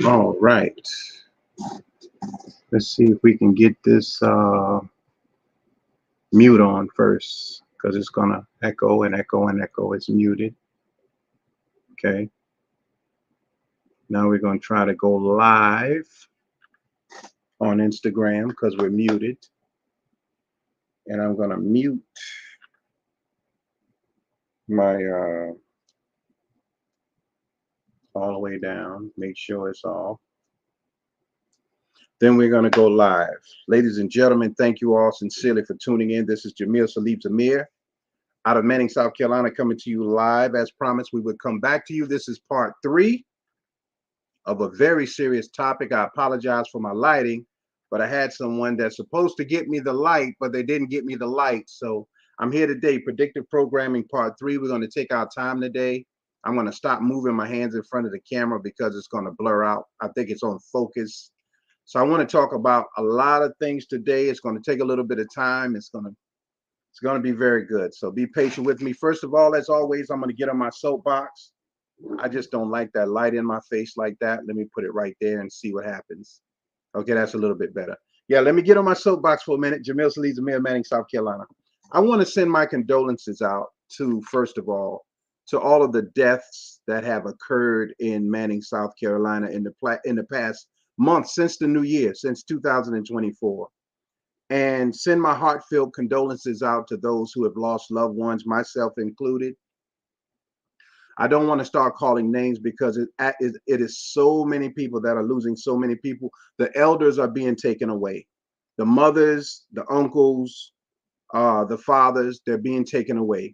All right. Let's see if we can get this mute on first because it's going to echo and echo and echo. It's muted. Okay. Now we're going to try to go live on Instagram because we're muted. And I'm going to mute my all the way down, make sure it's off. Then we're going to go live. Ladies and gentlemen, thank you all sincerely for tuning in. This is Jamil Salib Zamir out of Manning, South Carolina, coming to you live. As promised, we would come back to you. This is part 3 of a very serious topic. I apologize for my lighting, but I had someone that's supposed to get me the light, but they didn't get me the light. So I'm here today, Predictive Programming part 3. We're going to take our time today. I'm going to stop moving my hands in front of the camera because it's going to blur out. I think it's on focus. So I want to talk about a lot of things today. It's going to take a little bit of time. It's going to be very good. So be patient with me. First of all, as always, I'm going to get on my soapbox. I just don't like that light in my face like that. Let me put it right there and see what happens. Okay, that's a little bit better. Yeah, let me get on my soapbox for a minute. Jamil Salih, Zamir, Manning, South Carolina. I want to send my condolences out to, first of all of the deaths that have occurred in Manning, South Carolina in the past month since the new year, since 2024. And send my heartfelt condolences out to those who have lost loved ones, myself included. I don't want to start calling names because it is so many people that are losing so many people. The elders are being taken away. The mothers, the uncles, the fathers, they're being taken away.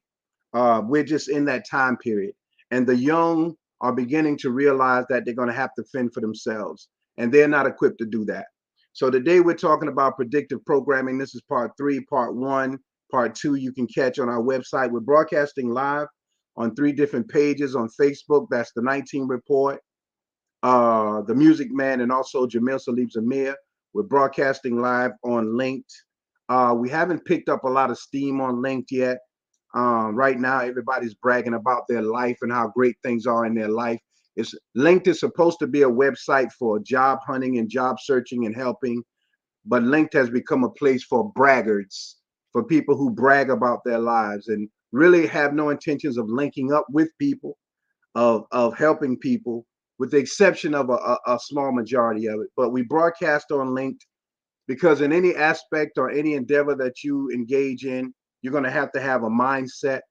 We're just in that time period. And the young are beginning to realize that they're going to have to fend for themselves. And they're not equipped to do that. So today we're talking about predictive programming. This is part 3, part 1, part 2 you can catch on our website. We're broadcasting live on 3 different pages on Facebook. That's the 19 Report, the Music Man, and also Jamil Salib Zamir. We're broadcasting live on Linked. We haven't picked up a lot of steam on Linked yet. Right now, everybody's bragging about their life and how great things are in their life. Linked is supposed to be a website for job hunting and job searching and helping, but Linked has become a place for braggarts, for people who brag about their lives and really have no intentions of linking up with people, of helping people, with the exception of a small majority of it. But we broadcast on Linked because in any aspect or any endeavor that you engage in, you're going to have a mindset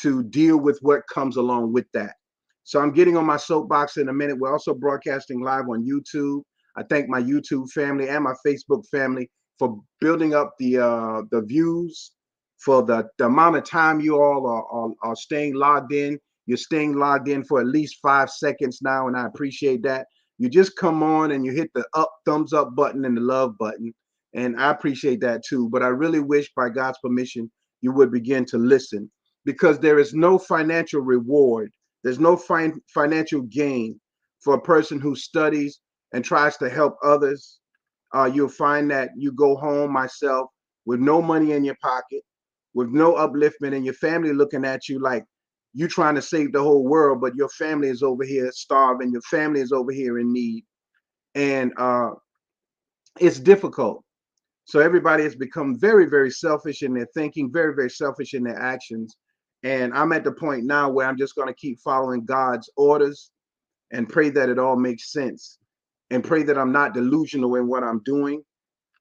to deal with what comes along with that. So I'm getting on my soapbox in a minute. We're also broadcasting live on YouTube. I thank my YouTube family and my Facebook family for building up the views, for the amount of time you all are staying logged in. You're staying logged in for at least 5 seconds now, and I appreciate that. You just come on and you hit the thumbs up button and the love button, and I appreciate that too. But I really wish, by God's permission, you would begin to listen, because there is no financial reward. There's no financial gain for a person who studies and tries to help others. You'll find that you go home, myself, with no money in your pocket, with no upliftment, and your family looking at you like you trying to save the whole world, but your family is over here starving. Your family is over here in need, and it's difficult. So everybody has become very, very selfish in their thinking, very, very selfish in their actions. And I'm at the point now where I'm just going to keep following God's orders and pray that it all makes sense, and pray that I'm not delusional in what I'm doing.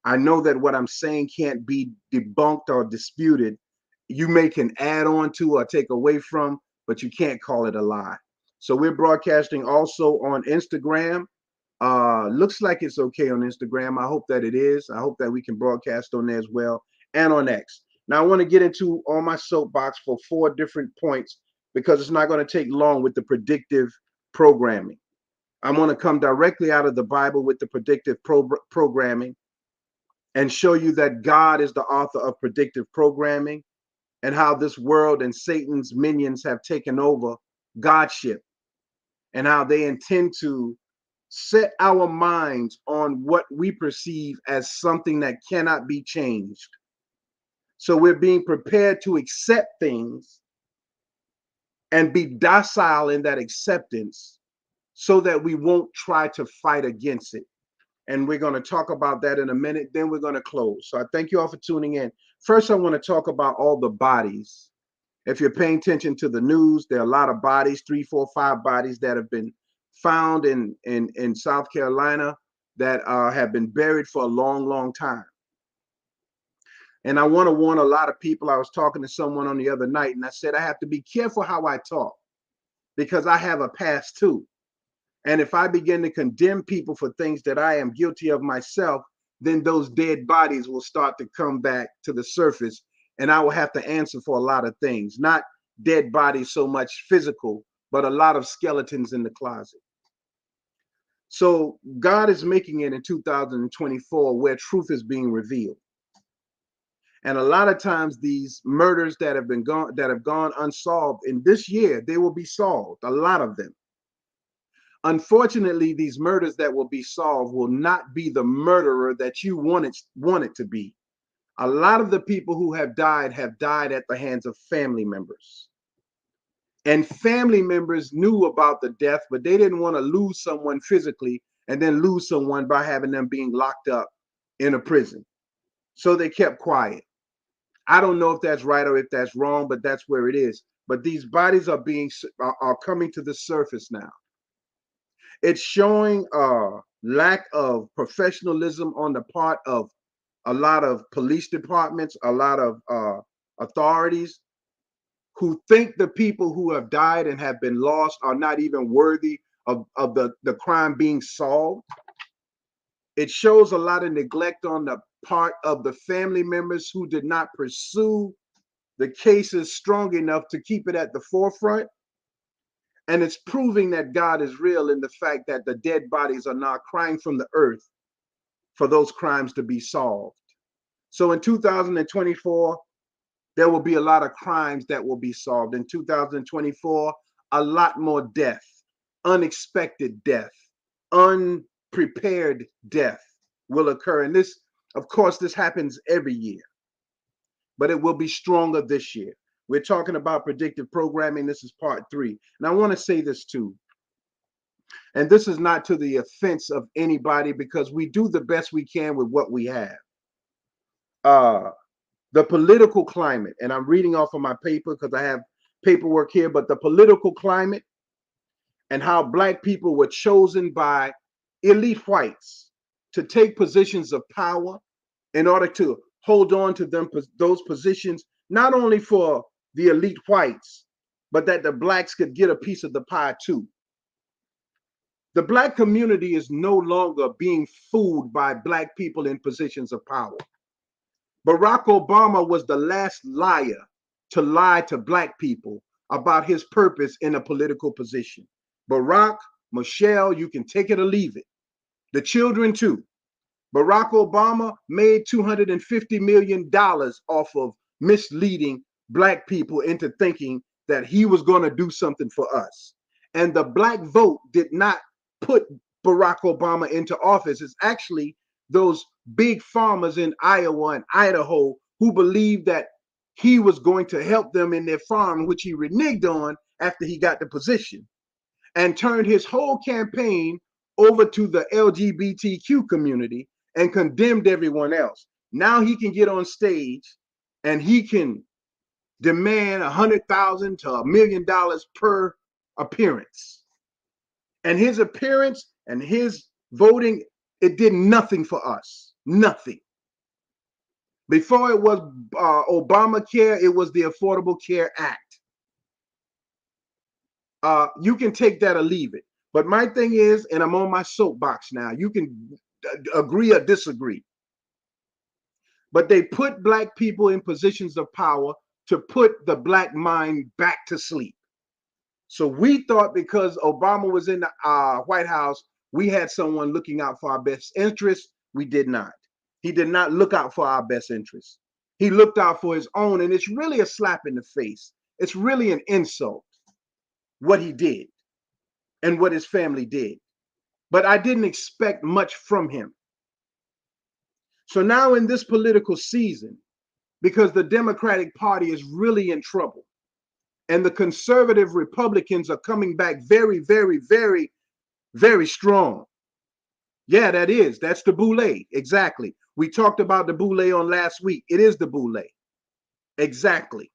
I know that what I'm saying can't be debunked or disputed. You may can add on to or take away from, but you can't call it a lie. So we're broadcasting also on Instagram. Looks like it's okay on Instagram. I hope that it is. I hope that we can broadcast on there as well, and on X. Now I want to get into on my soapbox for 4 different points, because it's not going to take long with the predictive programming. I want to come directly out of the Bible with the predictive programming and show you that God is the author of predictive programming, and how this world and Satan's minions have taken over Godship, and how they intend to set our minds on what we perceive as something that cannot be changed. So we're being prepared to accept things and be docile in that acceptance so that we won't try to fight against it. And we're going to talk about that in a minute. Then we're going to close. So I thank you all for tuning in. First, I want to talk about all the bodies. If you're paying attention to the news, there are a lot of bodies, 3, 4, 5 bodies that have been found in South Carolina that have been buried for a long, long time. And I want to warn a lot of people. I was talking to someone on the other night, and I said I have to be careful how I talk because I have a past too. And if I begin to condemn people for things that I am guilty of myself, then those dead bodies will start to come back to the surface, and I will have to answer for a lot of things, not dead bodies so much physical, but a lot of skeletons in the closet. So God is making it in 2024 where truth is being revealed. And a lot of times these murders that have gone unsolved in this year, they will be solved, a lot of them. Unfortunately, these murders that will be solved will not be the murderer that you want it to be. A lot of the people who have died at the hands of family members. And family members knew about the death, but they didn't want to lose someone physically and then lose someone by having them being locked up in a prison. So they kept quiet. I don't know if that's right or if that's wrong, but that's where it is. But these bodies are coming to the surface now. It's showing a lack of professionalism on the part of a lot of police departments, a lot of authorities who think the people who have died and have been lost are not even worthy of the crime being solved. It shows a lot of neglect on the part of the family members who did not pursue the cases strong enough to keep it at the forefront. And it's proving that God is real in the fact that the dead bodies are now crying from the earth for those crimes to be solved. So in 2024, there will be a lot of crimes that will be solved. In 2024, a lot more death, unexpected death, unprepared death will occur. And this, of course, this happens every year, but it will be stronger this year. We're talking about predictive programming. This is part 3. And I want to say this too. And this is not to the offense of anybody because we do the best we can with what we have. The political climate, and I'm reading off of my paper because I have paperwork here, but the political climate and how Black people were chosen by elite whites to take positions of power in order to hold on to those positions, not only for the elite whites, but that the Blacks could get a piece of the pie too. The Black community is no longer being fooled by Black people in positions of power. Barack Obama was the last liar to lie to Black people about his purpose in a political position. Barack, Michelle, you can take it or leave it. The children too. Barack Obama made $250 million off of misleading Black people into thinking that he was going to do something for us. And the Black vote did not put Barack Obama into office. It's actually those big farmers in Iowa and Idaho who believed that he was going to help them in their farm, which he reneged on after he got the position, and turned his whole campaign over to the LGBTQ community and condemned everyone else. Now he can get on stage and he can demand $100,000 to $1 million per appearance. And his appearance and his voting, it did nothing for us. Nothing. Before it was Obamacare, it was the Affordable Care Act. You can take that or leave it. But my thing is, and I'm on my soapbox now, you can agree or disagree. But they put Black people in positions of power to put the Black mind back to sleep. So we thought because Obama was in the White House, we had someone looking out for our best interests. We did not. He did not look out for our best interests. He looked out for his own, and it's really a slap in the face. It's really an insult, what he did and what his family did. But I didn't expect much from him. So now in this political season, because the Democratic Party is really in trouble. And the conservative Republicans are coming back very, very, very, very strong. Yeah, that's the boule. Exactly. We talked about the boule on last week. It is the boule. Exactly.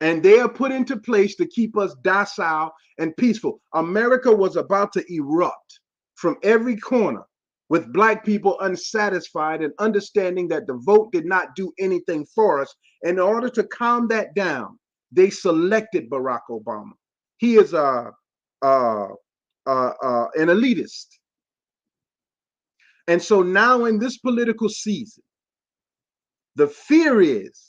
And they are put into place to keep us docile and peaceful. America was about to erupt from every corner with Black people unsatisfied and understanding that the vote did not do anything for us. In order to calm that down, they selected Barack Obama. He is an elitist. And so now in this political season, the fear is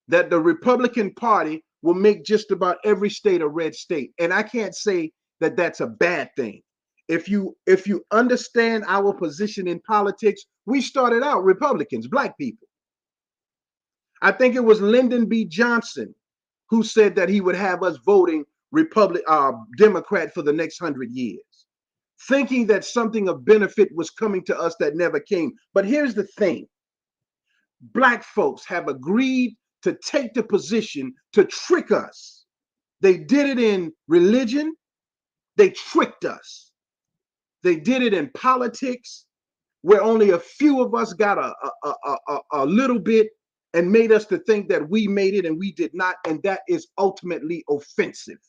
that the Republican Party will make just about every state a red state. And I can't say that that's a bad thing. If you understand our position in politics, we started out Republicans, Black people. I think it was Lyndon B. Johnson who said that he would have us voting Democrat for the next 100 years, thinking that something of benefit was coming to us that never came. But here's the thing. Black folks have agreed to take the position to trick us. They did it in religion. They tricked us. They did it in politics, where only a few of us got a little bit and made us to think that we made it and we did not. And that is ultimately offensive.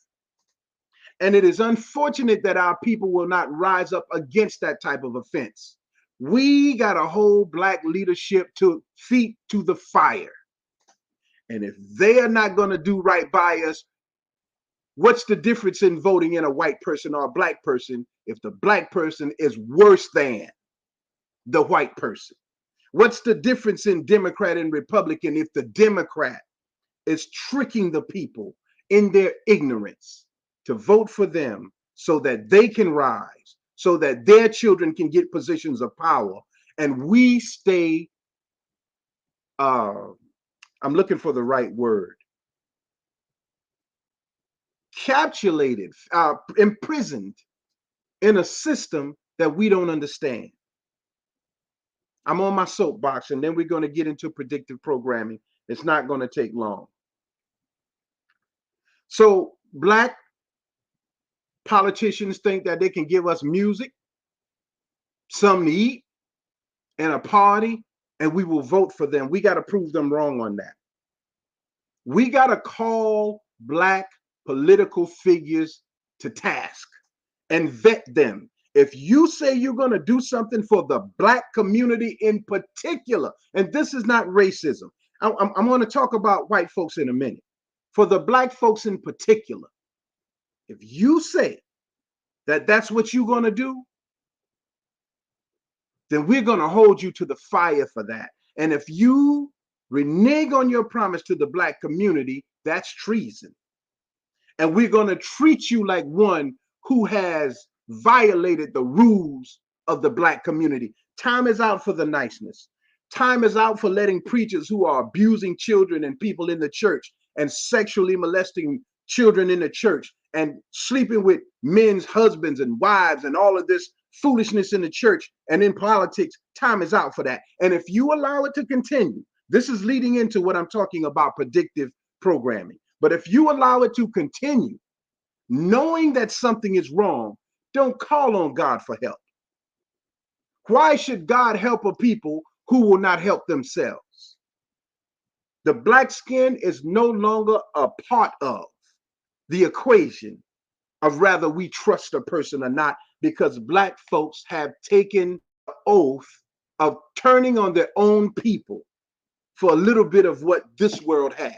And it is unfortunate that our people will not rise up against that type of offense. We got to hold Black leadership to feet to the fire. And if they are not going to do right by us, what's the difference in voting in a white person or a Black person if the Black person is worse than the white person? What's the difference in Democrat and Republican if the Democrat is tricking the people in their ignorance to vote for them so that they can rise, so that their children can get positions of power, and we stay, I'm looking for the right word, capsulated, imprisoned in a system that we don't understand. I'm on my soapbox, and then we're going to get into predictive programming. It's not going to take long. So Black politicians think that they can give us music, something to eat, and a party, and we will vote for them. We got to prove them wrong on that. We got to call Black political figures to task and vet them. If you say you're going to do something for the Black community in particular, and this is not racism, I'm going to talk about white folks in a minute. For the Black folks in particular, if you say that that's what you're going to do, then we're going to hold you to the fire for that. And if you renege on your promise to the Black community, that's treason. And we're going to treat you like one who has violated the rules of the Black community. Time is out for the niceness. Time is out for letting preachers who are abusing children and people in the church and sexually molesting children in the church and sleeping with men's husbands and wives and all of this foolishness in the church and in politics. Time is out for that. And if you allow it to continue, this is leading into what I'm talking about, predictive programming. But if you allow it to continue, knowing that something is wrong, don't call on God for help. Why should God help a people who will not help themselves? The Black skin is no longer a part of the equation of whether we trust a person or not, because Black folks have taken the oath of turning on their own people for a little bit of what this world has.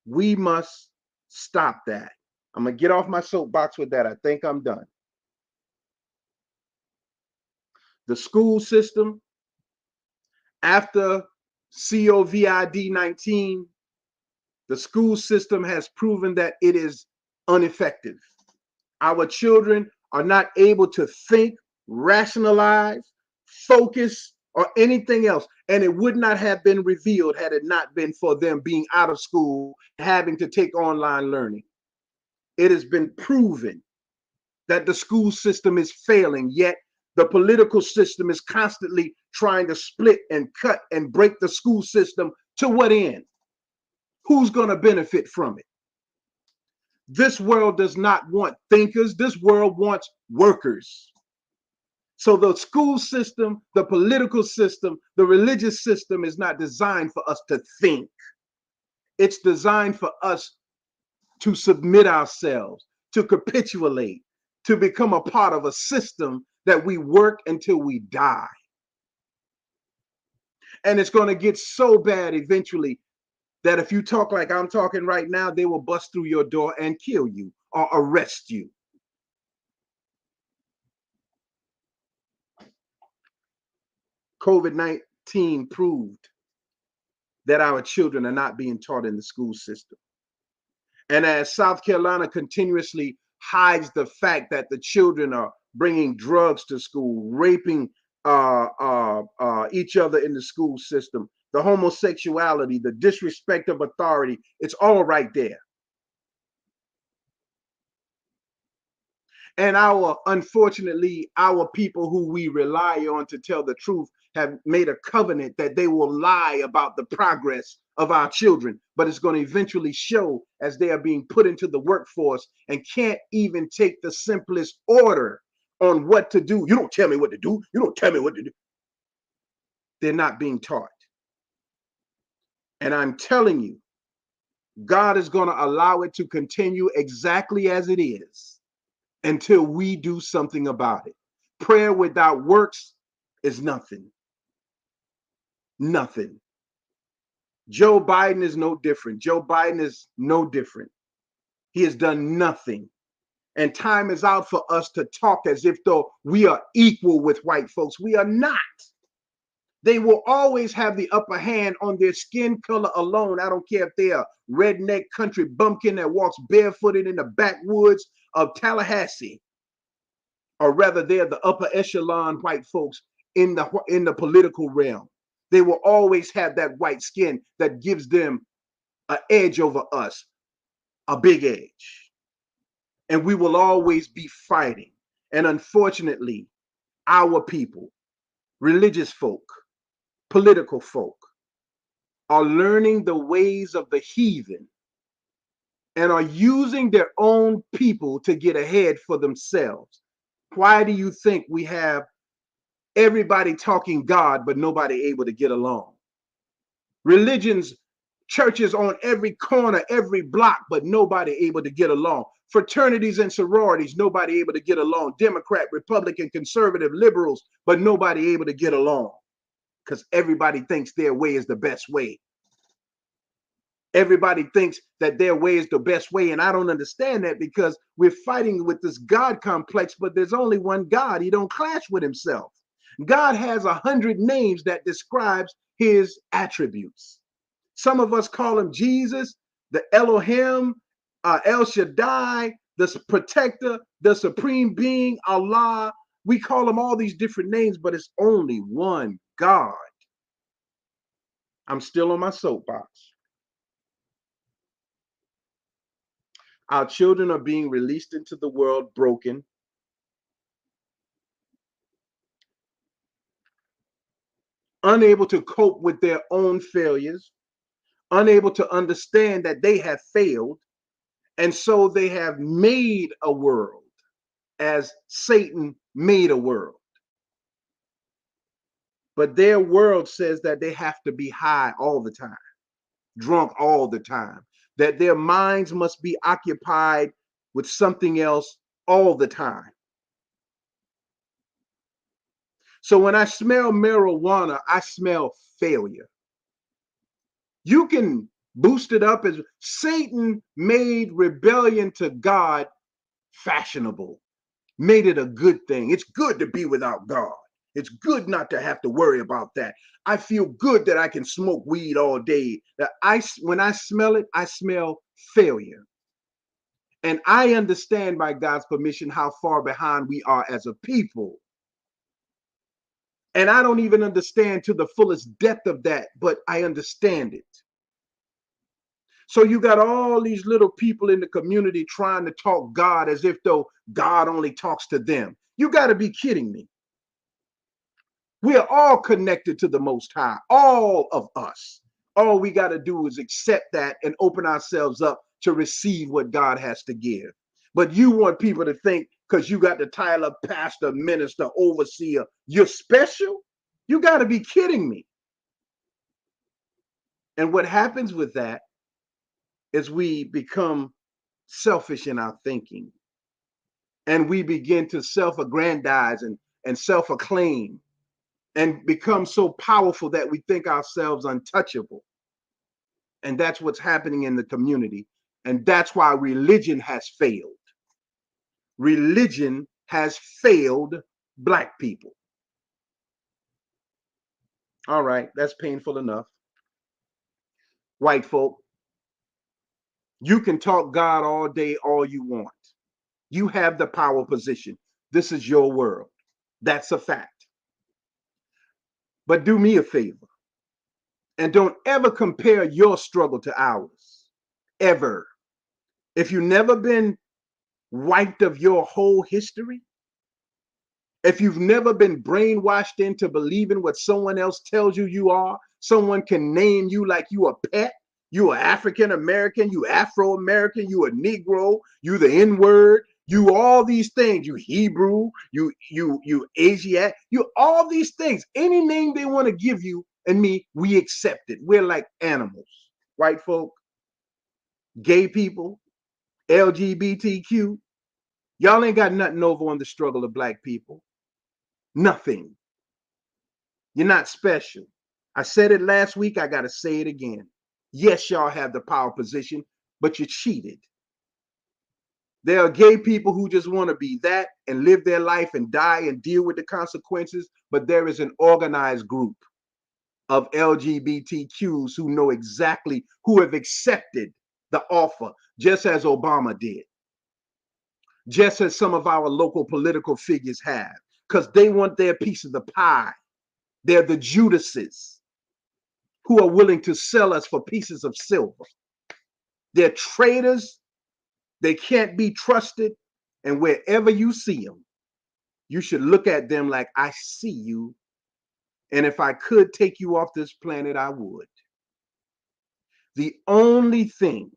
We must stop that. I'm going to get off my soapbox with that. I think I'm done. The school system, after COVID-19, the school system has proven that it is ineffective. Our children are not able to think, rationalize, focus, or anything else. And it would not have been revealed had it not been for them being out of school, having to take online learning. It has been proven that the school system is failing, yet the political system is constantly trying to split and cut and break the school system To what end? Who's going to benefit from it? This world does not want thinkers. This world wants workers. So the school system, the political system, the religious system is not designed for us to think. It's designed for us to submit ourselves, to capitulate, to become a part of a system that we work until we die. And it's going to get so bad eventually that if you talk like I'm talking right now, they will bust through your door and kill you or arrest you. COVID-19 proved that our children are not being taught in the school system. And as South Carolina continuously hides the fact that the children are bringing drugs to school, raping each other in the school system, the homosexuality, the disrespect of authority, it's all right there. And unfortunately, our people who we rely on to tell the truth have made a covenant that they will lie about the progress of our children, but it's going to eventually show as they are being put into the workforce and can't even take the simplest order on what to do. You don't tell me what to do. You don't tell me what to do. They're not being taught. And I'm telling you, God is going to allow it to continue exactly as it is until we do something about it. Prayer without works is nothing. Nothing. Joe Biden is no different. Joe Biden is no different. He has done nothing. And time is out for us to talk as if though we are equal with white folks. We are not. They will always have the upper hand on their skin color alone. I don't care if they're a redneck country bumpkin that walks barefooted in the backwoods of Tallahassee, or rather they're the upper echelon white folks in the political realm. They will always have that white skin that gives them an edge over us, a big edge. And we will always be fighting. And unfortunately, our people, religious folk, political folk, are learning the ways of the heathen and are using their own people to get ahead for themselves. Why do you think we have everybody talking God, but nobody able to get along? Religions, churches on every corner, every block, but nobody able to get along. Fraternities and sororities, nobody able to get along. Democrat, Republican, conservative, liberals, but nobody able to get along because everybody thinks their way is the best way. Everybody thinks that their way is the best way. And I don't understand that because we're fighting with this God complex, but there's only one God. He don't clash with himself. God has 100 names that describes his attributes. Some of us call him Jesus, the Elohim, El Shaddai, the protector, the supreme being, Allah. We call him all these different names, but it's only one God. I'm still on my soapbox. Our children are being released into the world broken, unable to cope with their own failures, unable to understand that they have failed. And so they have made a world as Satan made a world. But their world says that they have to be high all the time, drunk all the time, that their minds must be occupied with something else all the time. So when I smell marijuana, I smell failure. You can boost it up as Satan made rebellion to God fashionable, made it a good thing. It's good to be without God. It's good not to have to worry about that. I feel good that I can smoke weed all day. When I smell it, I smell failure. And I understand by God's permission how far behind we are as a people. And I don't even understand to the fullest depth of that, but I understand it. So you got all these little people in the community trying to talk God as if though God only talks to them. You got to be kidding me. We are all connected to the Most High, all of us. All we got to do is accept that and open ourselves up to receive what God has to give. But you want people to think because you got the title of pastor, minister, overseer, you're special? You got to be kidding me. And what happens with that is we become selfish in our thinking, and we begin to self-aggrandize and self-acclaim and become so powerful that we think ourselves untouchable. And that's what's happening in the community. And that's why religion has failed. Religion has failed Black people. All right, that's painful enough. White folk, you can talk God all day, all you want. You have the power position. This is your world. That's a fact. But do me a favor and don't ever compare your struggle to ours. Ever. If you've never been wiped of your whole history, if you've never been brainwashed into believing what someone else tells you you are, someone can name you like you a pet, you are African American, you Afro American, you a Negro, you the N-word, you all these things, you Hebrew, you Asiatic, you all these things. Any name they want to give you and me, we accept it. We're like animals. White folk, gay people, LGBTQ, y'all ain't got nothing over on the struggle of Black people. Nothing. You're not special. I said it last week. I got to say it again. Yes, y'all have the power position, but you cheated. There are gay people who just want to be that and live their life and die and deal with the consequences. But there is an organized group of LGBTQs who know exactly, who have accepted the offer, just as Obama did, just as some of our local political figures have, because they want their piece of the pie. They're the Judases who are willing to sell us for pieces of silver. They're traitors. They can't be trusted. And wherever you see them, you should look at them like, I see you. And if I could take you off this planet, I would. The only thing,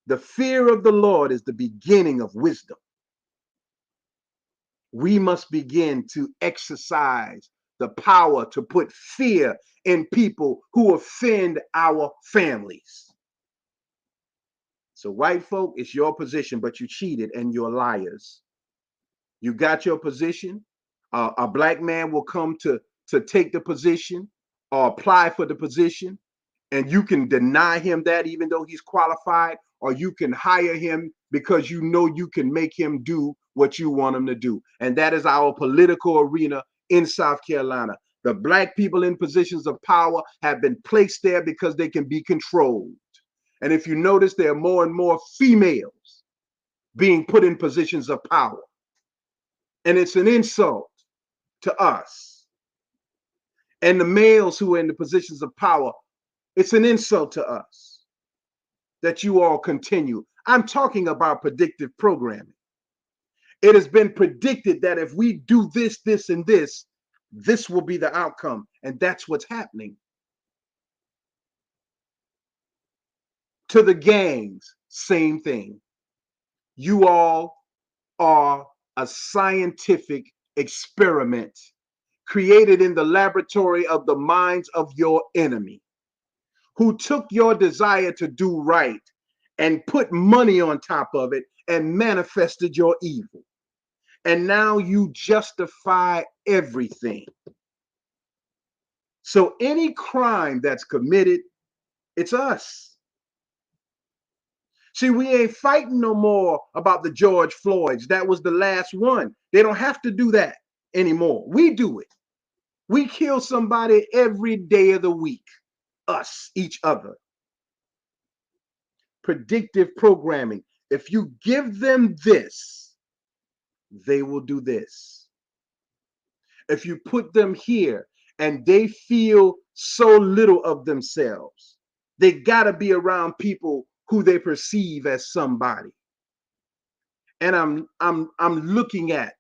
the fear of the Lord is the beginning of wisdom. We must begin to exercise the power to put fear in people who offend our families. So white folk, it's your position, but you cheated and you're liars. You got your position. A Black man will come to take the position or apply for the position, and you can deny him that even though he's qualified, or you can hire him because you know you can make him do what you want him to do. And that is our political arena in South Carolina. The Black people in positions of power have been placed there because they can be controlled. And if you notice, there are more and more females being put in positions of power. And it's an insult to us. And the males who are in the positions of power, it's an insult to us that you all continue. I'm talking about predictive programming. It has been predicted that if we do this, this, and this will be the outcome. And that's what's happening. To the gangs, same thing. You all are a scientific experiment created in the laboratory of the minds of your enemy, who took your desire to do right and put money on top of it and manifested your evil. And now you justify everything. So any crime that's committed, it's us. See, we ain't fighting no more about the George Floyds. That was the last one. They don't have to do that anymore. We do it. We kill somebody every day of the week. Us, each other. Predictive programming. If you give them this, they will do this. If you put them here and they feel so little of themselves, they got to be around people who they perceive as somebody. And I'm looking at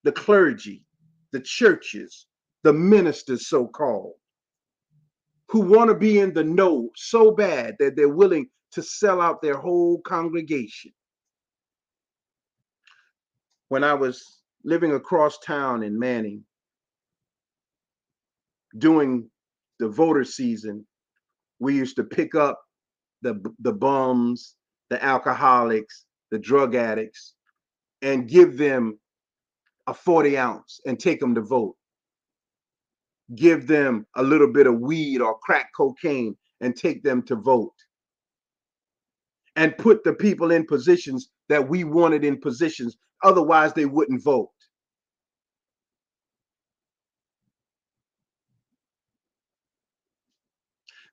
the clergy, the churches, the ministers so-called. who want to be in the know so bad that they're willing to sell out their whole congregation. When I was living across town in Manning, during the voter season, we used to pick up the bums, the alcoholics, the drug addicts, and give them a 40 ounce and take them to vote. Give them a little bit of weed or crack cocaine and take them to vote. And put the people in positions that we wanted in positions, otherwise they wouldn't vote.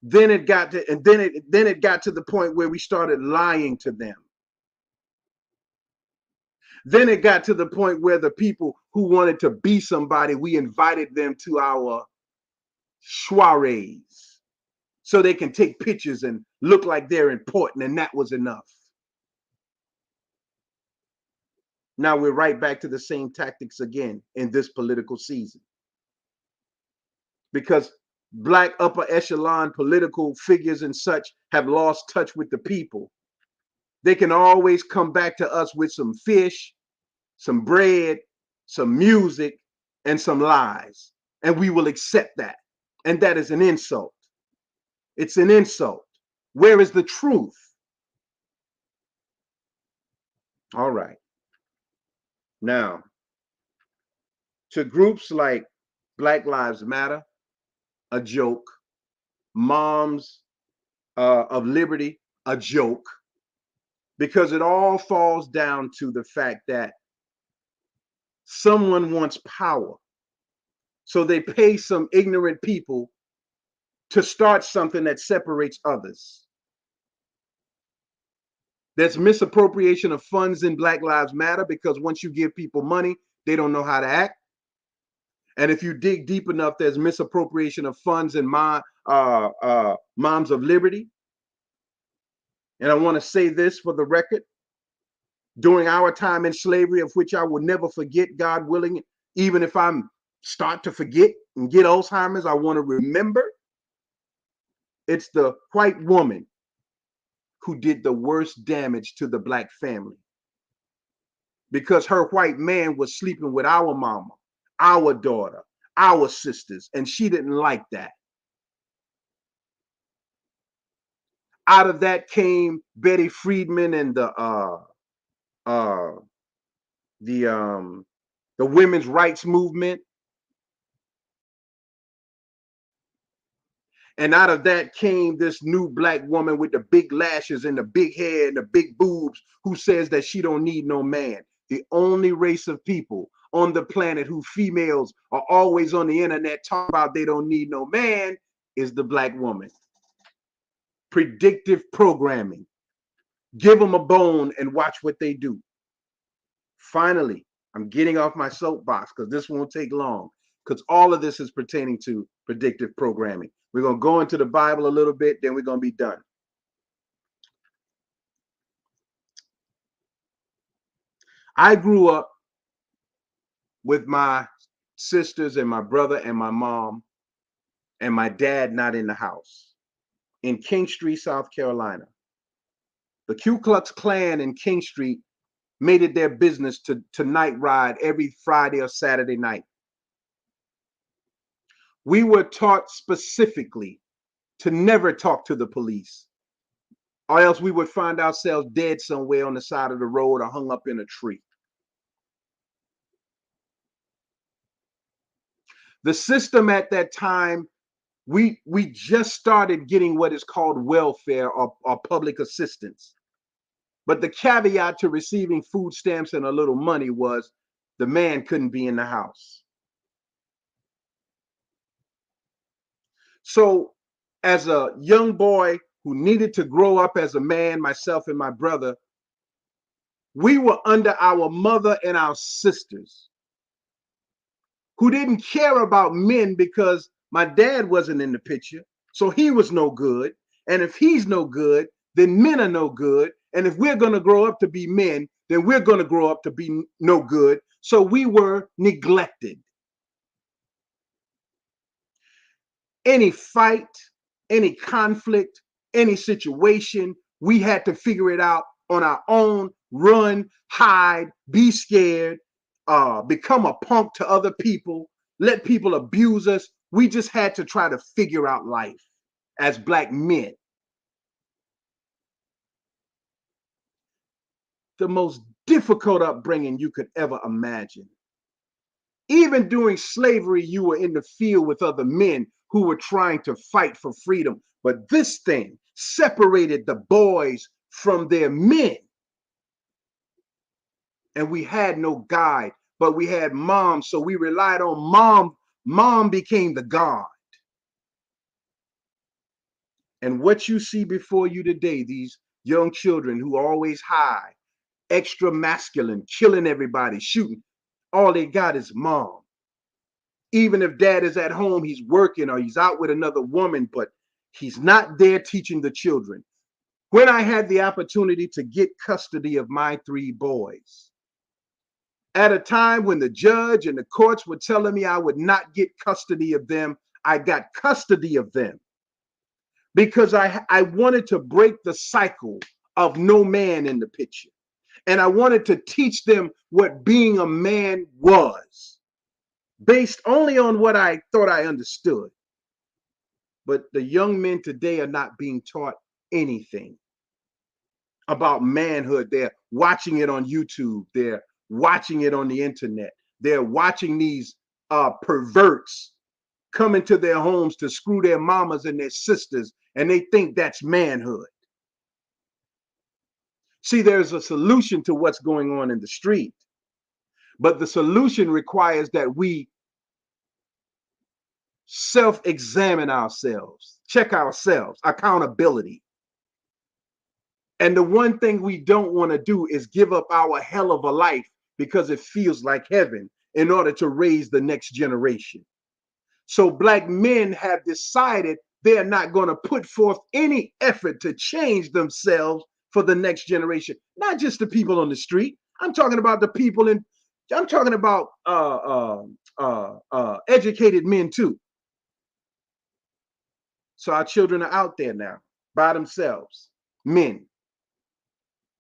Then it got to, and then it got to the point where we started lying to them. Then it got to the point where the people who wanted to be somebody, we invited them to our soirees so they can take pictures and look like they're important, and that was enough. Now we're right back to the same tactics again in this political season. Because Black upper echelon political figures and such have lost touch with the people. They can always come back to us with some fish, some bread, some music, and some lies. And we will accept that. And that is an insult. It's an insult. Where is the truth? All right. Now, to groups like Black Lives Matter, a joke. Moms of Liberty, a joke. Because it all falls down to the fact that someone wants power. So they pay some ignorant people to start something that separates others. There's misappropriation of funds in Black Lives Matter because once you give people money, they don't know how to act. And if you dig deep enough, there's misappropriation of funds in Moms of Liberty. And I want to say this for the record. During our time in slavery, of which I will never forget, God willing, even if I'm start to forget and get Alzheimer's, I want to remember. It's the white woman who did the worst damage to the Black family. Because her white man was sleeping with our mama, our daughter, our sisters, and she didn't like that. Out of that came Betty Friedman and the women's rights movement. And out of that came this new Black woman with the big lashes and the big hair and the big boobs who says that she don't need no man. The only race of people on the planet who females are always on the internet talking about they don't need no man is the Black woman. Predictive programming. Give them a bone and watch what they do. Finally, I'm getting off my soapbox because this won't take long, because all of this is pertaining to predictive programming. We're going to go into the Bible a little bit, then we're going to be done. I grew up with my sisters and my brother and my mom and my dad not in the house in King Street, South Carolina. The Ku Klux Klan in King Street made it their business to night ride every Friday or Saturday night. We were taught specifically to never talk to the police, or else we would find ourselves dead somewhere on the side of the road or hung up in a tree. The system at that time, we just started getting what is called welfare or public assistance. But the caveat to receiving food stamps and a little money was the man couldn't be in the house. So as a young boy who needed to grow up as a man, myself and my brother, we were under our mother and our sisters who didn't care about men because my dad wasn't in the picture. So he was no good. And if he's no good, then men are no good. And if we're going to grow up to be men, then we're going to grow up to be no good. So we were neglected. Any fight, any conflict, any situation. We had to figure it out on our own, run, hide, be scared, become a punk to other people, let people abuse us. We just had to try to figure out life as Black men. The most difficult upbringing you could ever imagine. Even during slavery, you were in the field with other men who were trying to fight for freedom. But this thing separated the boys from their men. And we had no guide, but we had mom. So we relied on mom. Mom became the God. And what you see before you today, these young children who are always high, extra masculine, killing everybody, shooting, all they got is mom. Even if dad is at home, he's working or he's out with another woman, but he's not there teaching the children. When I had the opportunity to get custody of my 3 boys, at a time when the judge and the courts were telling me I would not get custody of them, I got custody of them because I wanted to break the cycle of no man in the picture. And I wanted to teach them what being a man was, based only on what I thought I understood. But the young men today are not being taught anything about manhood. They're watching it on YouTube. They're watching it on the internet. They're watching these perverts come into their homes to screw their mamas and their sisters, and they think that's manhood. See, there's a solution to what's going on in the street, but the solution requires that we self-examine ourselves, check ourselves, accountability. And the one thing we don't want to do is give up our hell of a life because it feels like heaven in order to raise the next generation. So Black men have decided they're not going to put forth any effort to change themselves for the next generation. Not just the people on the street. I'm talking about the people in, I'm talking about educated men too. So our children are out there now by themselves, men.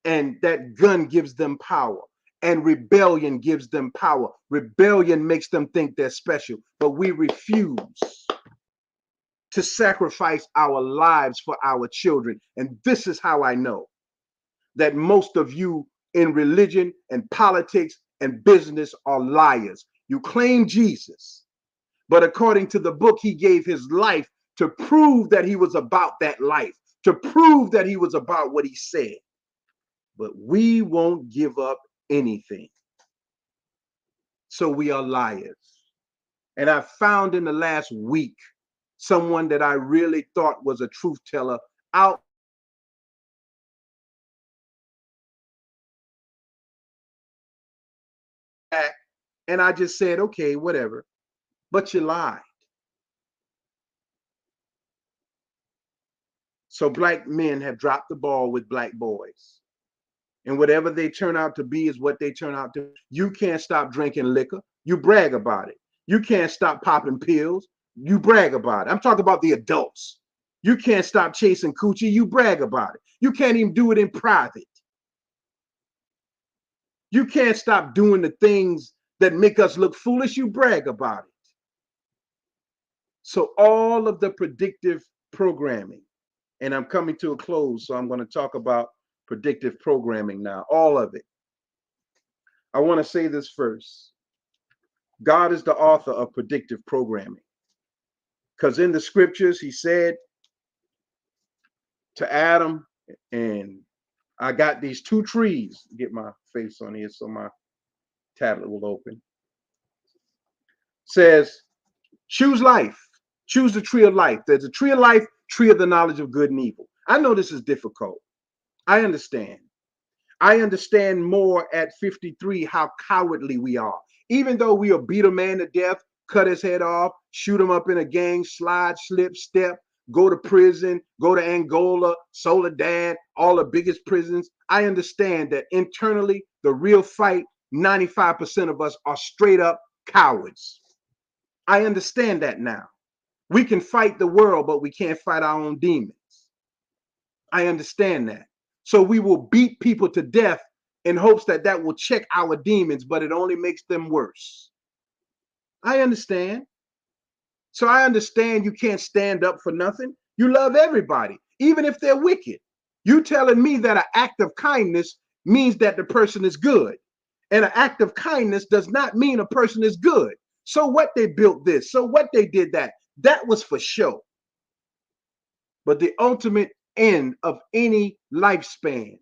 And that gun gives them power. And rebellion gives them power. Rebellion makes them think they're special. But we refuse to sacrifice our lives for our children. And this is how I know that most of you in religion and politics and business are liars. You claim Jesus, but according to the book, he gave his life to prove that he was about that life, to prove that he was about what he said. But we won't give up anything. So we are liars. And I found in the last week someone that I really thought was a truth teller out. And I just said, okay, whatever. But you lied. So Black men have dropped the ball with Black boys. And whatever they turn out to be is what they turn out to. You can't stop drinking liquor. You brag about it. You can't stop popping pills. You brag about it. I'm talking about the adults. You can't stop chasing coochie. You brag about it. You can't even do it in private. You can't stop doing the things that make us look foolish. You brag about it. So all of the predictive programming, and I'm coming to a close, so I'm going to talk about predictive programming now, all of it. I want to say this first. God is the author of predictive programming, because in the scriptures, he said to Adam, and I got these 2 trees. Get my face on here so my tablet will open. Says, choose life. Choose the tree of life. There's a tree of life, tree of the knowledge of good and evil. I know this is difficult. I understand. I understand more at 53 how cowardly we are. Even though we'll beat a man to death, cut his head off, shoot him up in a gang, slide, slip, step, go to prison, go to Angola, Soledad, all the biggest prisons. I understand that internally, the real fight, 95% of us are straight up cowards. I understand that now. We can fight the world, but we can't fight our own demons. I understand that. So we will beat people to death in hopes that that will check our demons, but it only makes them worse. I understand. So I understand you can't stand up for nothing. You love everybody, even if they're wicked. You telling me that an act of kindness means that the person is good. And an act of kindness does not mean a person is good. So what they built this, so what they did that, that was for show. But the ultimate end of any lifespan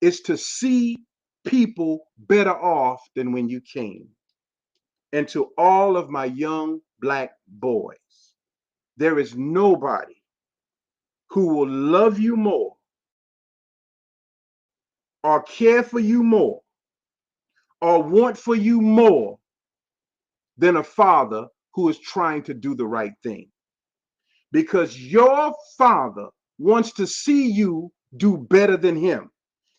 is to see people better off than when you came. And to all of my young black boys, there is nobody who will love you more or care for you more or want for you more than a father who is trying to do the right thing. Because your father wants to see you do better than him.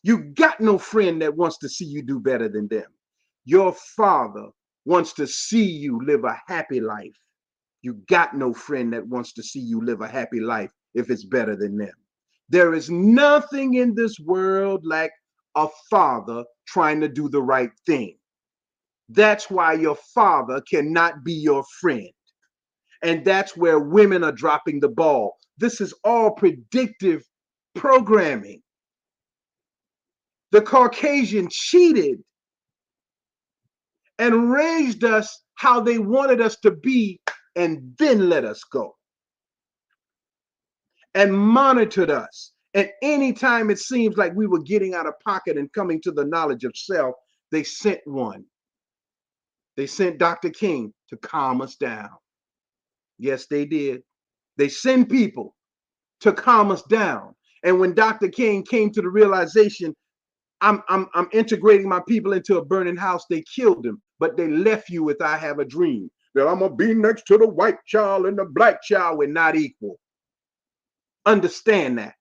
You got no friend that wants to see you do better than them. Your father wants to see you live a happy life. You got no friend that wants to see you live a happy life if it's better than them. There is nothing in this world like a father trying to do the right thing. That's why your father cannot be your friend. And that's where women are dropping the ball. This is all predictive programming. The Caucasian cheated and raised us how they wanted us to be and then let us go. And monitored us. And anytime it seems like we were getting out of pocket and coming to the knowledge of self, they sent one. They sent Dr. King to calm us down. Yes, they did. They send people to calm us down. And when Dr. King came to the realization, I'm integrating my people into a burning house, they killed him, but they left you with I have a dream that I'm gonna be next to the white child and the black child. We're not equal. Understand that.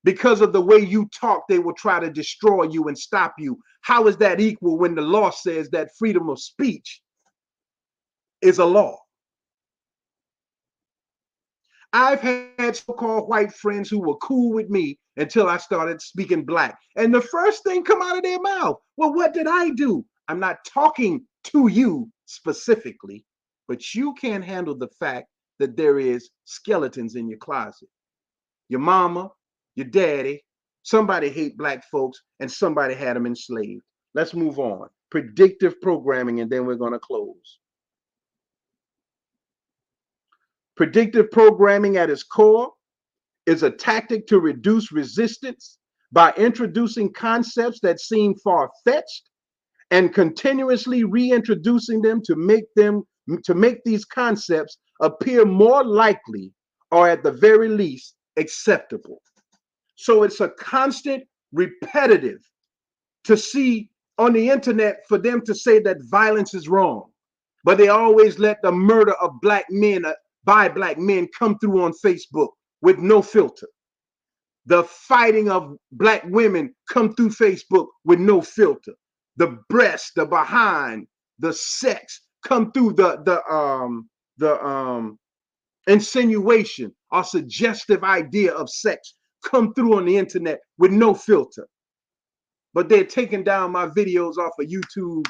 Because of the way you talk, they will try to destroy you and stop you. How is that equal when the law says that freedom of speech is a law? I've had so-called white friends who were cool with me until I started speaking black. And the first thing come out of their mouth, well, what did I do? I'm not talking to you specifically, but you can't handle the fact that there is skeletons in your closet. Your mama, your daddy, somebody hate black folks, and somebody had them enslaved. Let's move on. Predictive programming, and then we're going to close. Predictive programming at its core is a tactic to reduce resistance by introducing concepts that seem far-fetched and continuously reintroducing them to make these concepts appear more likely or at the very least acceptable. So it's a constant repetitive to see on the internet for them to say that violence is wrong, but they always let the murder of black men by black men come through on Facebook with no filter. The fighting of black women come through Facebook with no filter. The breast, the behind, the sex come through the insinuation or suggestive idea of sex come through on the internet with no filter. But they're taking down my videos off of YouTube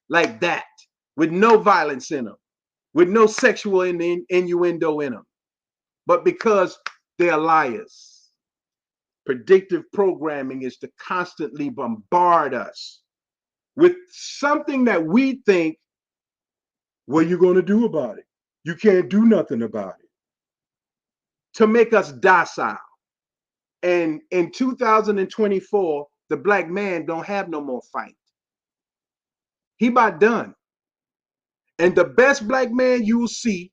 like that, with no violence in them, with no sexual innuendo in them. But because they're liars. Predictive programming is to constantly bombard us with something that we think, what are you going to do about it? You can't do nothing about it. To make us docile. And in 2024, the black man don't have no more fight. He about done. And the best black man you will see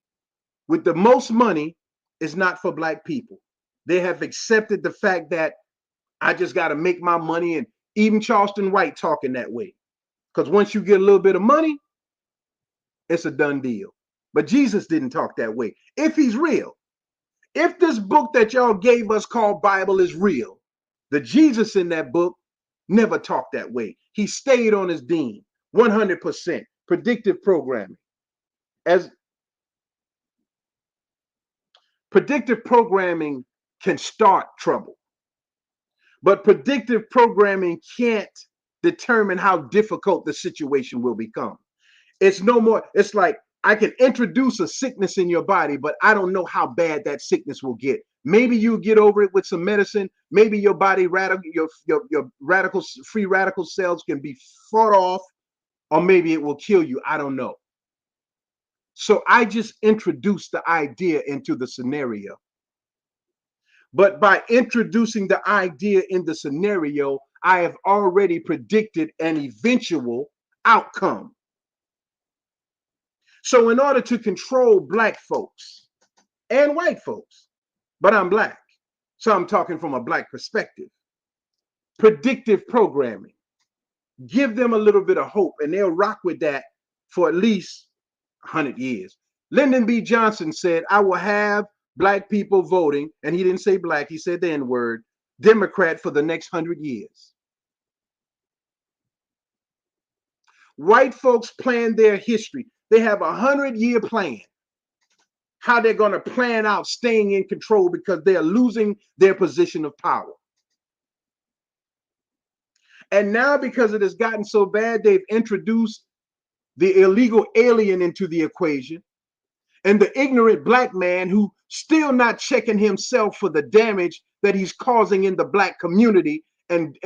with the most money is not for black people. They have accepted the fact that I just got to make my money, and even Charleston White talking that way. Because once you get a little bit of money, it's a done deal. But Jesus didn't talk that way. If he's real, if this book that y'all gave us called Bible is real, the Jesus in that book never talked that way. He stayed on his beam, 100%. Predictive programming. As Predictive programming can start trouble, but predictive programming can't determine how difficult the situation will become. It's no more, it's like I can introduce a sickness in your body, but I don't know how bad that sickness will get. Maybe you get over it with some medicine. Maybe your body your radical free radical cells can be fought off, or maybe it will kill you. I don't know. So I just introduced the idea into the scenario. But by introducing the idea in the scenario, I have already predicted an eventual outcome. So in order to control black folks and white folks, but I'm black, so I'm talking from a black perspective, predictive programming, give them a little bit of hope and they'll rock with that for at least 100 years. Lyndon B. Johnson said, I will have black people voting, and he didn't say black, he said the N-word, Democrat for the next 100 years. White folks plan their history. They have a 100-year plan, how they're going to plan out staying in control because they're losing their position of power. And now, because it has gotten so bad, they've introduced the illegal alien into the equation, and the ignorant black man who still not checking himself for the damage that he's causing in the black community and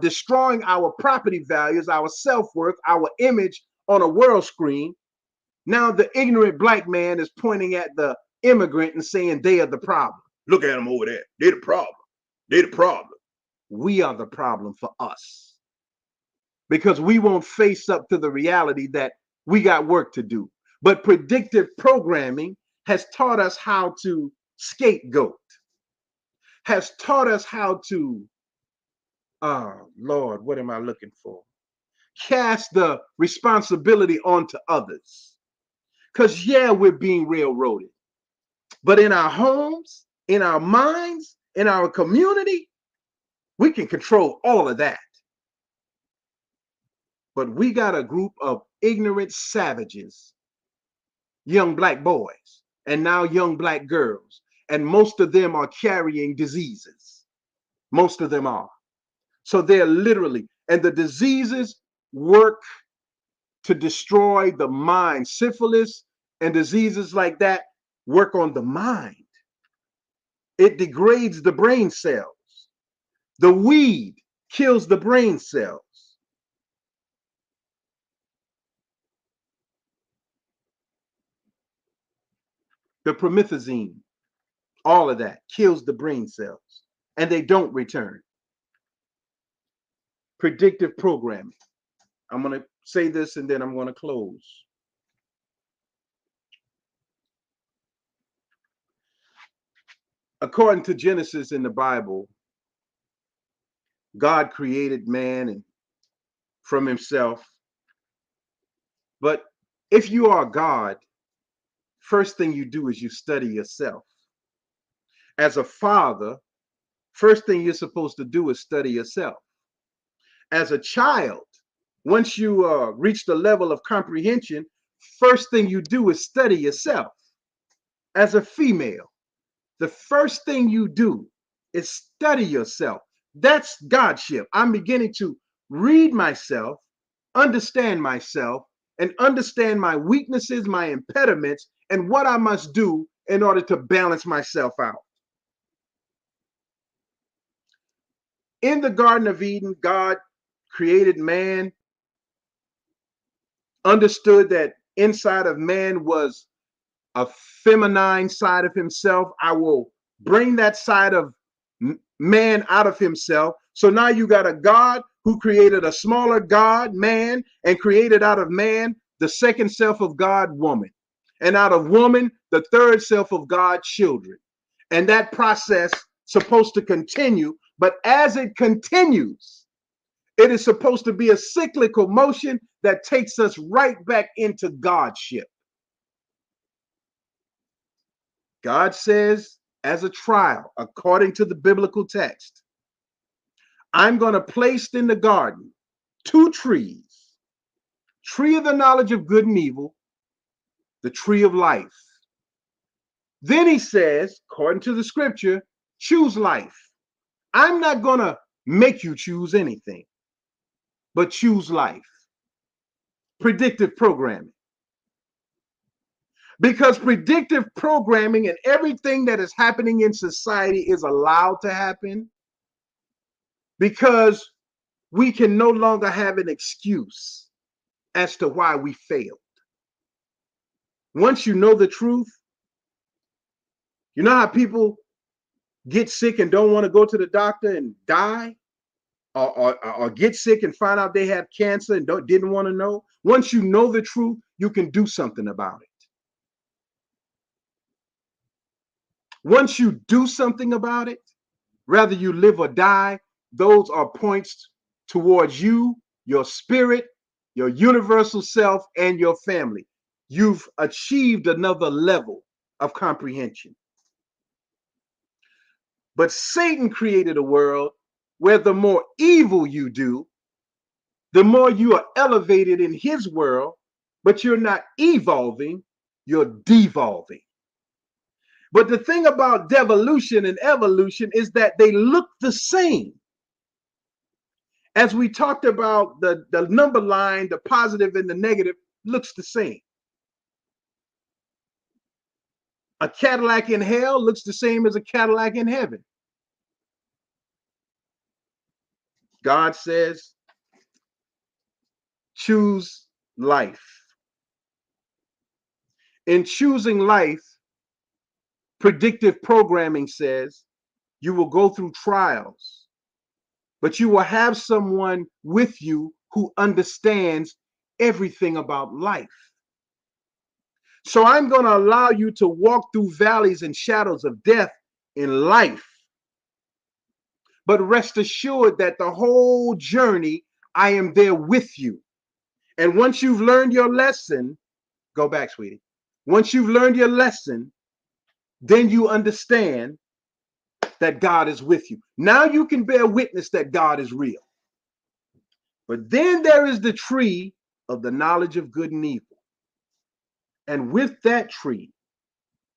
destroying our property values, our self-worth, our image on a world screen. Now the ignorant black man is pointing at the immigrant and saying they are the problem. Look at them over there. They're the problem. They're the problem. We are the problem for us, because we won't face up to the reality that we got work to do. But predictive programming has taught us how to scapegoat, has taught us how to, oh Lord, what am I looking for? Cast the responsibility onto others. Because yeah, we're being railroaded. But in our homes, in our minds, in our community, we can control all of that. But we got a group of ignorant savages, young black boys, and now young black girls. And most of them are carrying diseases. Most of them are. So they're literally, and the diseases work to destroy the mind. Syphilis and diseases like that work on the mind. It degrades the brain cells. The weed kills the brain cells. The promethazine, all of that kills the brain cells, and they don't return. Predictive programming. I'm going to say this and then I'm going to close. According to Genesis in the Bible, God created man and from himself. But if you are God, first thing you do is you study yourself. As a father, first thing you're supposed to do is study yourself. As a child, once you reach the level of comprehension, first thing you do is study yourself. As a female, the first thing you do is study yourself. That's Godship. I'm beginning to read myself, understand myself, and understand my weaknesses, my impediments, and what I must do in order to balance myself out. In the Garden of Eden, God created man, understood that inside of man was a feminine side of himself. I will bring that side of man out of himself. So now you got a God who created a smaller God, man, and created out of man the second self of God, woman, and out of woman the third self of God, children. And that process supposed to continue, but as it continues, it is supposed to be a cyclical motion that takes us right back into Godship. God says, as a trial, according to the biblical text, I'm going to place in the garden two trees, tree of the knowledge of good and evil, the tree of life. Then he says, according to the scripture, choose life. I'm not going to make you choose anything, but choose life. Predictive programming. Because predictive programming and everything that is happening in society is allowed to happen because we can no longer have an excuse as to why we failed. Once you know the truth, you know how people get sick and don't want to go to the doctor and die, or get sick and find out they have cancer and didn't want to know. Once you know the truth, you can do something about it. Once you do something about it, whether you live or die, those are points towards you, your spirit, your universal self, and your family. You've achieved another level of comprehension. But Satan created a world where the more evil you do, the more you are elevated in his world, but you're not evolving, you're devolving. But the thing about devolution and evolution is that they look the same. As we talked about, the number line, the positive and the negative, looks the same. A Cadillac in hell looks the same as a Cadillac in heaven. God says, choose life. In choosing life, predictive programming says you will go through trials, but you will have someone with you who understands everything about life. So I'm going to allow you to walk through valleys and shadows of death in life. But rest assured that the whole journey, I am there with you. And once you've learned your lesson, go back, sweetie. Once you've learned your lesson, then you understand that God is with you. Now you can bear witness that God is real. But then there is the tree of the knowledge of good and evil. And with that tree,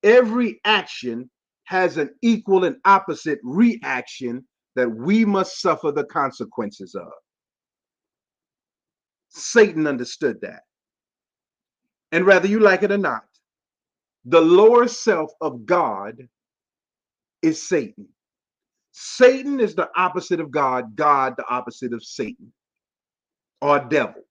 every action has an equal and opposite reaction that we must suffer the consequences of. Satan understood that. And whether you like it or not, the lower self of God is Satan. Satan is the opposite of God, God the opposite of Satan or devil.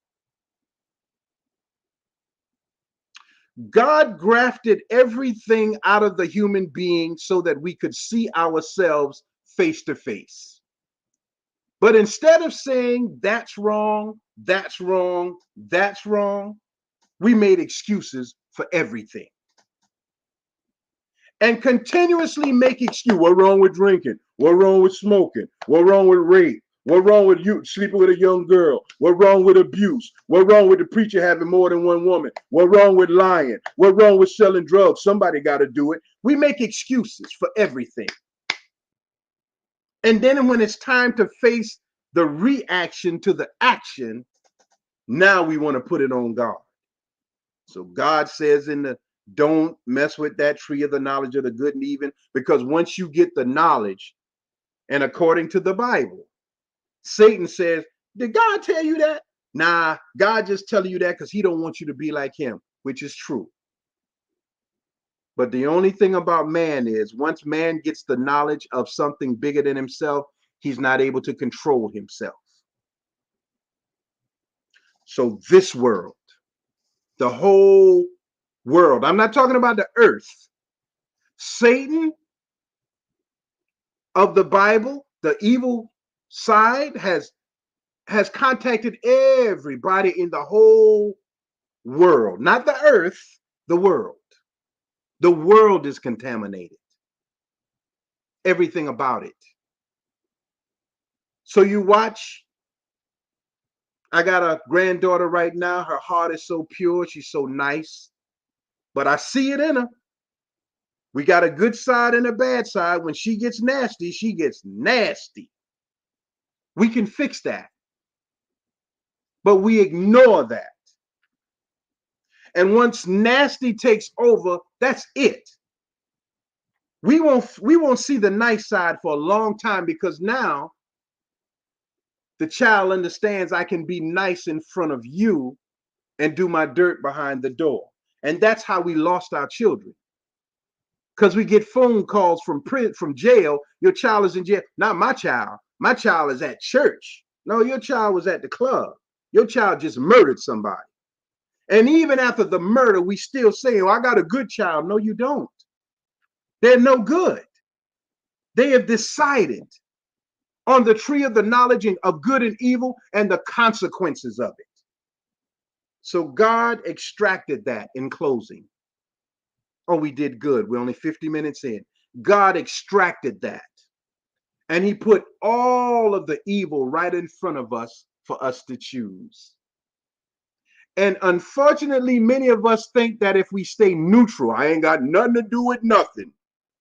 God grafted everything out of the human being so that we could see ourselves face to face. But instead of saying that's wrong, that's wrong, that's wrong, we made excuses for everything. And continuously make excuses. What wrong with drinking? What wrong with smoking? What wrong with rape? What wrong with you sleeping with a young girl? What wrong with abuse? What wrong with the preacher having more than one woman? What wrong with lying? What wrong with selling drugs? Somebody got to do it. We make excuses for everything. And then when it's time to face the reaction to the action, now we want to put it on God. So God says don't mess with that tree of the knowledge of the good and evil, because once you get the knowledge, and according to the Bible, Satan says, did God tell you that? Nah, God just telling you that because he don't want you to be like him, which is true. But the only thing about man is once man gets the knowledge of something bigger than himself, he's not able to control himself. So this world, the whole world, I'm not talking about the earth. Satan of the Bible, the evil side, has contacted everybody in the whole world, not the earth, the world. The world is contaminated. Everything about it. So you watch, I got a granddaughter right now. Her heart is so pure. She's so nice. But I see it in her. We got a good side and a bad side. When she gets nasty, she gets nasty. We can fix that. But we ignore that. And once nasty takes over, that's it. We won't see the nice side for a long time, because now the child understands I can be nice in front of you and do my dirt behind the door. And that's how we lost our children. Because we get phone calls from jail. Your child is in jail. Not my child. My child is at church. No, your child was at the club. Your child just murdered somebody. And even after the murder, we still say, oh, I got a good child. No, you don't. They're no good. They have decided on the tree of the knowledge of good and evil and the consequences of it. So God extracted that in closing. Oh, we did good. We're only 50 minutes in. God extracted that. And he put all of the evil right in front of us for us to choose. And unfortunately, many of us think that if we stay neutral, I ain't got nothing to do with nothing,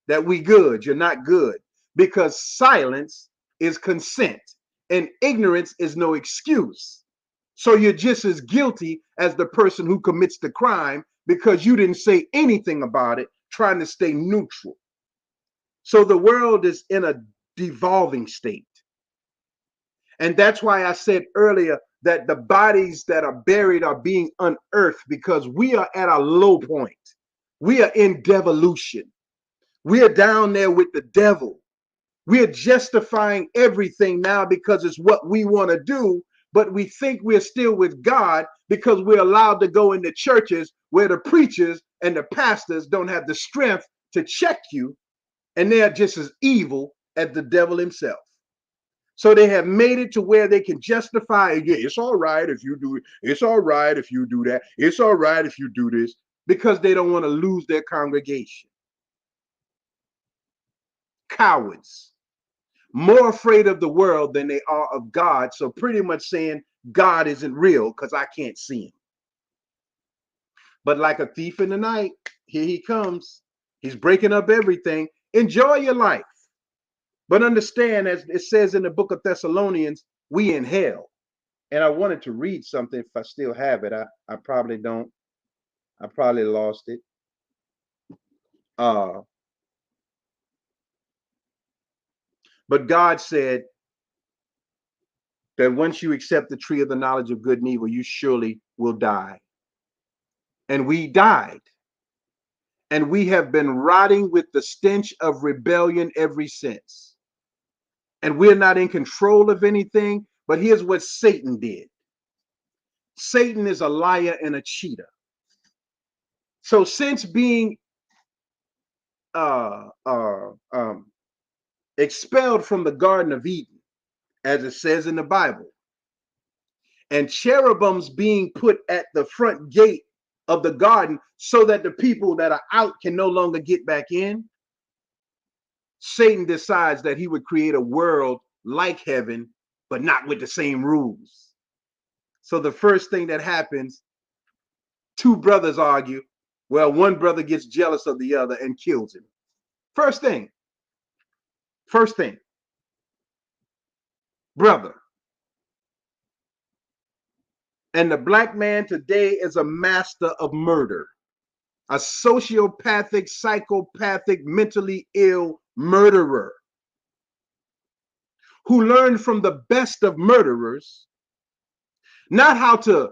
that we good. You're not good, because silence is consent and ignorance is no excuse. So you're just as guilty as the person who commits the crime, because you didn't say anything about it, trying to stay neutral. So the world is in a devolving state. And that's why I said earlier that the bodies that are buried are being unearthed, because we are at a low point. We are in devolution. We are down there with the devil. We are justifying everything now because it's what we want to do, but we think we're still with God because we're allowed to go into churches where the preachers and the pastors don't have the strength to check you, and they're just as evil as the devil himself. So they have made it to where they can justify, yeah, it's all right if you do it. It's all right if you do that. It's all right if you do this, because they don't want to lose their congregation. Cowards. More afraid of the world than they are of God. So pretty much saying God isn't real because I can't see him. But like a thief in the night, here he comes. He's breaking up everything. Enjoy your life. But understand, as it says in the book of Thessalonians, we in hell. And I wanted to read something if I still have it. I probably don't. I probably lost it. But God said that once you accept the tree of the knowledge of good and evil, you surely will die. And we died. And we have been rotting with the stench of rebellion ever since. And we're not in control of anything. But here's what Satan did. Satan is a liar and a cheater. So since being expelled from the Garden of Eden, as it says in the Bible, and cherubims being put at the front gate of the garden so that the people that are out can no longer get back in, Satan decides that he would create a world like heaven, but not with the same rules. So the first thing that happens, two brothers argue. Well, one brother gets jealous of the other and kills him. First thing, brother. And the black man today is a master of murder, a sociopathic, psychopathic, mentally ill murderer who learned from the best of murderers not how to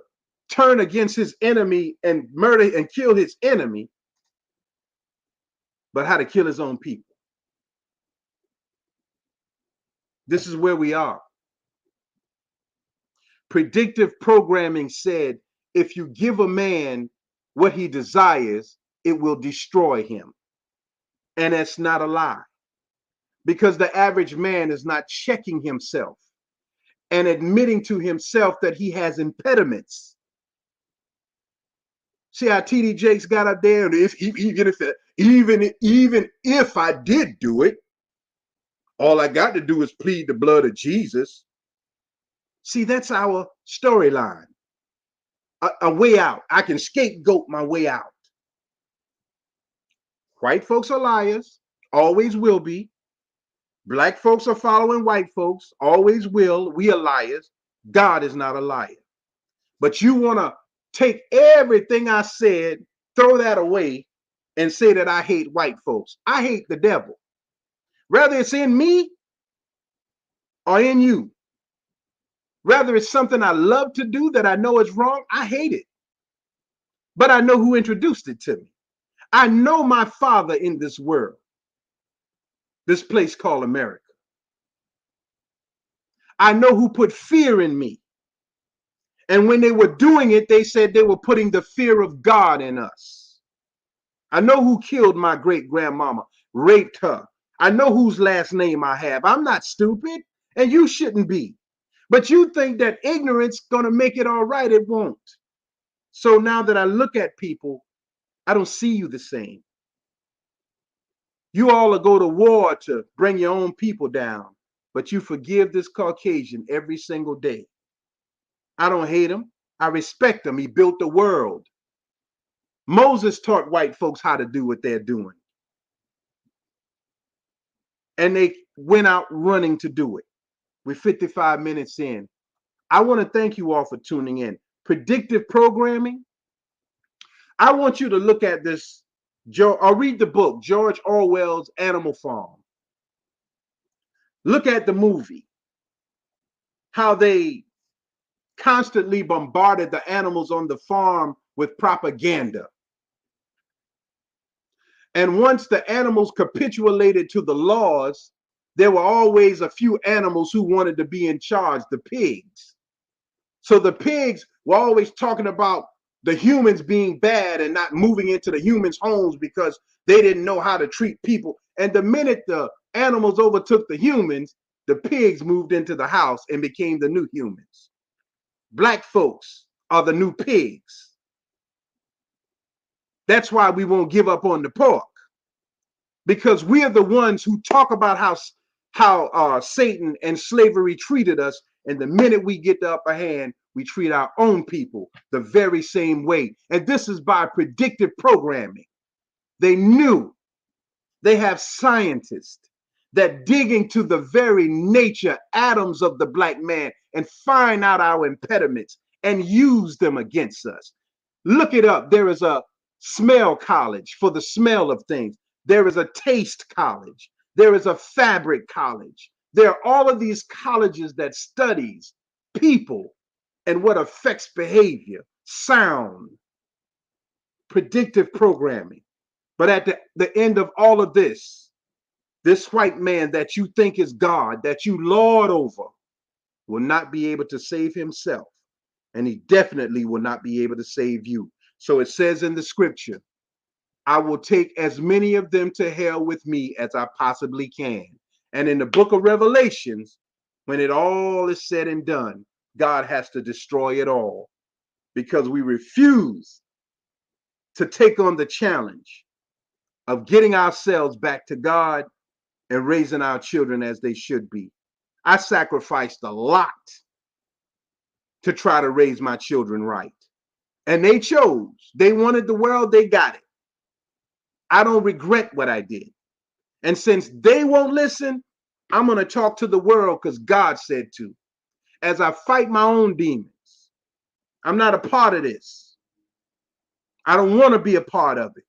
turn against his enemy and murder and kill his enemy, but how to kill his own people. This is where we are. Predictive programming said, if you give a man what he desires, it will destroy him. And that's not a lie, because the average man is not checking himself and admitting to himself that he has impediments. See how TD Jakes got up there, and even if I did do it, all I got to do is plead the blood of Jesus. See, that's our storyline. A way out. I can scapegoat my way out. White folks are liars, always will be. Black folks are following white folks, always will. We are liars. God is not a liar. But you want to take everything I said, throw that away, and say that I hate white folks. I hate the devil. Whether it's in me or in you, whether it's something I love to do that I know is wrong, I hate it. But I know who introduced it to me. I know my father in this world, this place called America. I know who put fear in me. And when they were doing it, they said they were putting the fear of God in us. I know who killed my great grandmama, raped her. I know whose last name I have. I'm not stupid, and you shouldn't be. But you think that ignorance gonna make it all right. It won't. So now that I look at people, I don't see you the same. You all go to war to bring your own people down, but you forgive this Caucasian every single day. I don't hate him. I respect him. He built the world. Moses taught white folks how to do what they're doing. And they went out running to do it. We're 55 minutes in. I want to thank you all for tuning in. Predictive programming. I want you to look at this, or read the book, George Orwell's Animal Farm. Look at the movie, how they constantly bombarded the animals on the farm with propaganda. And once the animals capitulated to the laws, there were always a few animals who wanted to be in charge, the pigs. So the pigs were always talking about the humans being bad and not moving into the humans' homes because they didn't know how to treat people. And the minute the animals overtook the humans, the pigs moved into the house and became the new humans. Black folks are the new pigs. That's why we won't give up on the pork, because we are the ones who talk about how Satan and slavery treated us. And the minute we get the upper hand, we treat our own people the very same way. And this is by predictive programming. They knew. They have scientists that dig into the very nature, atoms of the black man and find out our impediments and use them against us. Look it up. There is a smell college for the smell of things. There is a taste college. There is a fabric college. There are all of these colleges that studies people and what affects behavior, sound, predictive programming. But at the end of all of this white man that you think is God, that you lord over, will not be able to save himself. And he definitely will not be able to save you. So it says in the scripture, I will take as many of them to hell with me as I possibly can. And in the book of Revelations, when it all is said and done, God has to destroy it all because we refuse to take on the challenge of getting ourselves back to God and raising our children as they should be. I sacrificed a lot to try to raise my children right. And they chose. They wanted the world, they got it. I don't regret what I did. And since they won't listen, I'm going to talk to the world because God said to. As I fight my own demons, I'm not a part of this. I don't want to be a part of it.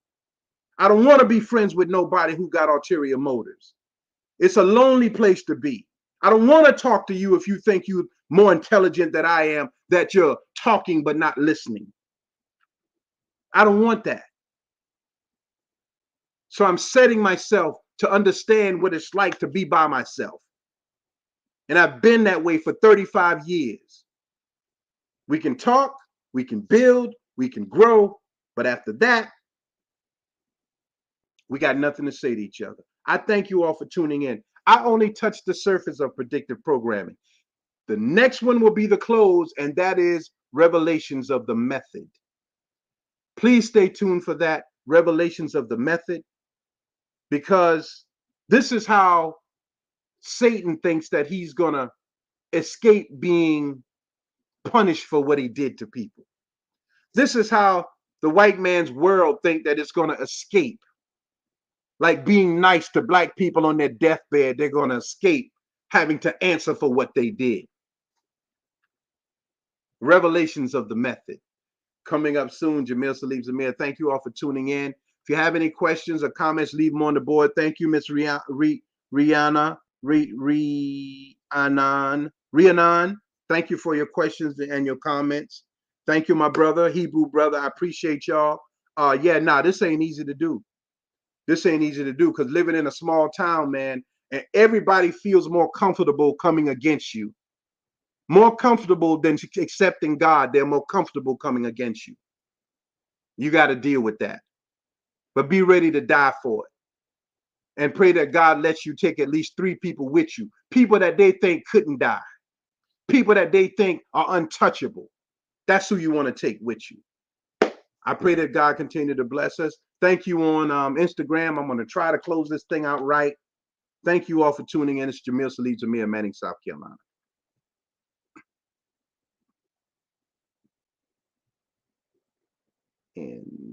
I don't want to be friends with nobody who got ulterior motives. It's a lonely place to be. I don't want to talk to you if you think you're more intelligent than I am, that you're talking but not listening. I don't want that. So I'm setting myself to understand what it's like to be by myself. And I've been that way for 35 years. We can talk, we can build, we can grow, but after that, we got nothing to say to each other. I thank you all for tuning in. I only touched the surface of predictive programming. The next one will be the close, and that is Revelations of the Method. Please stay tuned for that, Revelations of the Method, because this is how Satan thinks that he's going to escape being punished for what he did to people. This is how the white man's world think that it's going to escape. Like being nice to black people on their deathbed, they're going to escape having to answer for what they did. Revelations of the Method. Coming up soon, Jamil Salib Zamir. Thank you all for tuning in. If you have any questions or comments, leave them on the board. Thank you, Miss Rihanna. Rhiannon. Thank you for your questions and your comments. Thank you, my brother, Hebrew brother. I appreciate y'all. This ain't easy to do. This ain't easy to do because living in a small town, man, and everybody feels more comfortable coming against you. More comfortable than accepting God. They're more comfortable coming against you. You got to deal with that. But be ready to die for it. And pray that God lets you take at least 3 people with you. People that they think couldn't die. People that they think are untouchable. That's who you want to take with you. I pray that God continue to bless us. Thank you on Instagram. I'm going to try to close this thing out right. Thank you all for tuning in. It's Jamil Salih Jamil, Manning, South Carolina. And